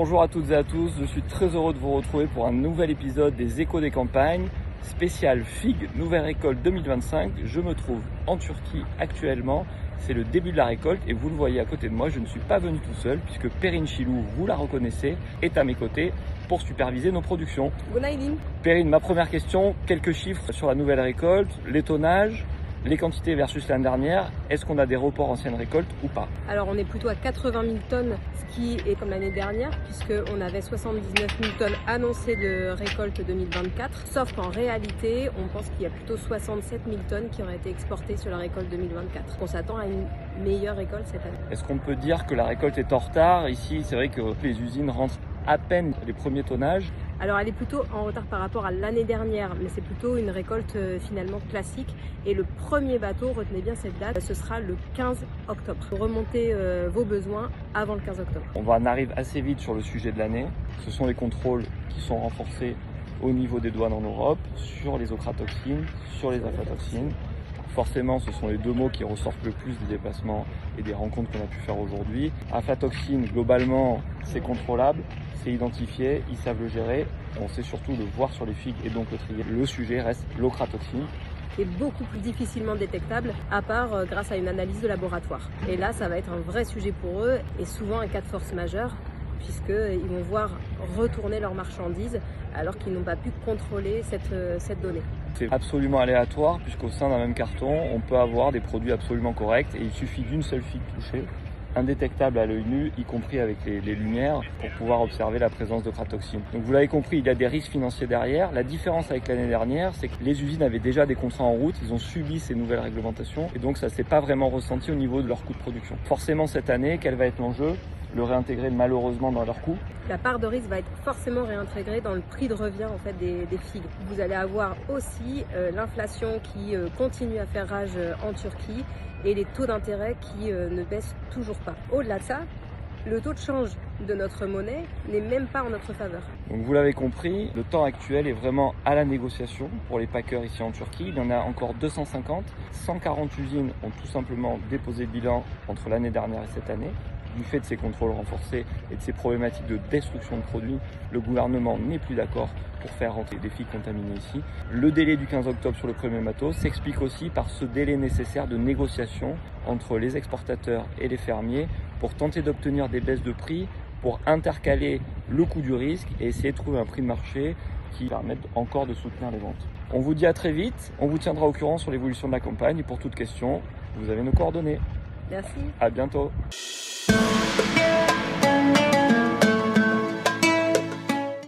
Bonjour à toutes et à tous, je suis très heureux de vous retrouver pour un nouvel épisode des Échos des campagnes, spécial Figues Nouvelle Récolte 2025. Je me trouve en Turquie actuellement, c'est le début de la récolte et vous le voyez à côté de moi, je ne suis pas venu tout seul puisque Perrine Chilou, vous la reconnaissez, est à mes côtés pour superviser nos productions. Gonaïdine. Perrine, ma première question, quelques chiffres sur la nouvelle récolte, les tonnages, les quantités versus l'année dernière, est-ce qu'on a des reports anciennes récoltes ou pas? Alors on est plutôt à 80 000 tonnes, ce qui est comme l'année dernière, puisqu'on avait 79 000 tonnes annoncées de récolte 2024, sauf qu'en réalité, on pense qu'il y a plutôt 67 000 tonnes qui auraient été exportées sur la récolte 2024. On s'attend à une meilleure récolte cette année. Est-ce qu'on peut dire que la récolte est en retard? Ici, c'est vrai que les usines rentrent à peine les premiers tonnages. Alors elle est plutôt en retard par rapport à l'année dernière, mais c'est plutôt une récolte finalement classique. Et le premier bateau, retenez bien cette date, ce sera le 15 octobre. Remontez vos besoins avant le 15 octobre. On arrive assez vite sur le sujet de l'année. Ce sont les contrôles qui sont renforcés au niveau des douanes en Europe, sur les ochratoxines, sur les aflatoxines. Forcément, ce sont les deux mots qui ressortent le plus des déplacements et des rencontres qu'on a pu faire aujourd'hui. Aflatoxine, globalement, c'est contrôlable, c'est identifié, ils savent le gérer. On sait surtout le voir sur les figues et donc le trier. Le sujet reste l'ochratoxine. Est beaucoup plus difficilement détectable, à part grâce à une analyse de laboratoire. Et là, ça va être un vrai sujet pour eux et souvent un cas de force majeure, puisqu'ils vont voir retourner leurs marchandises alors qu'ils n'ont pas pu contrôler cette donnée. C'est absolument aléatoire puisqu'au sein d'un même carton, on peut avoir des produits absolument corrects et il suffit d'une seule figue touchée, indétectable à l'œil nu, y compris avec les lumières, pour pouvoir observer la présence de ochratoxine. Donc vous l'avez compris, il y a des risques financiers derrière. La différence avec l'année dernière, c'est que les usines avaient déjà des contrats en route, ils ont subi ces nouvelles réglementations et donc ça ne s'est pas vraiment ressenti au niveau de leur coût de production. Forcément cette année, quel va être l'enjeu? Le réintégrer malheureusement dans leur coût. La part de risque va être forcément réintégrée dans le prix de revient en fait des figues. Vous allez avoir aussi l'inflation qui continue à faire rage en Turquie et les taux d'intérêt qui ne baissent toujours pas. Au-delà de ça, le taux de change de notre monnaie n'est même pas en notre faveur. Donc vous l'avez compris, le temps actuel est vraiment à la négociation pour les packers ici en Turquie. Il y en a encore 250. 140 usines ont tout simplement déposé le bilan entre l'année dernière et cette année. Du fait de ces contrôles renforcés et de ces problématiques de destruction de produits, le gouvernement n'est plus d'accord pour faire rentrer des figues contaminées ici. Le délai du 15 octobre sur le premier bateau s'explique aussi par ce délai nécessaire de négociation entre les exportateurs et les fermiers pour tenter d'obtenir des baisses de prix, pour intercaler le coût du risque et essayer de trouver un prix de marché qui permette encore de soutenir les ventes. On vous dit à très vite, on vous tiendra au courant sur l'évolution de la campagne et pour toute question, vous avez nos coordonnées. Merci. À bientôt.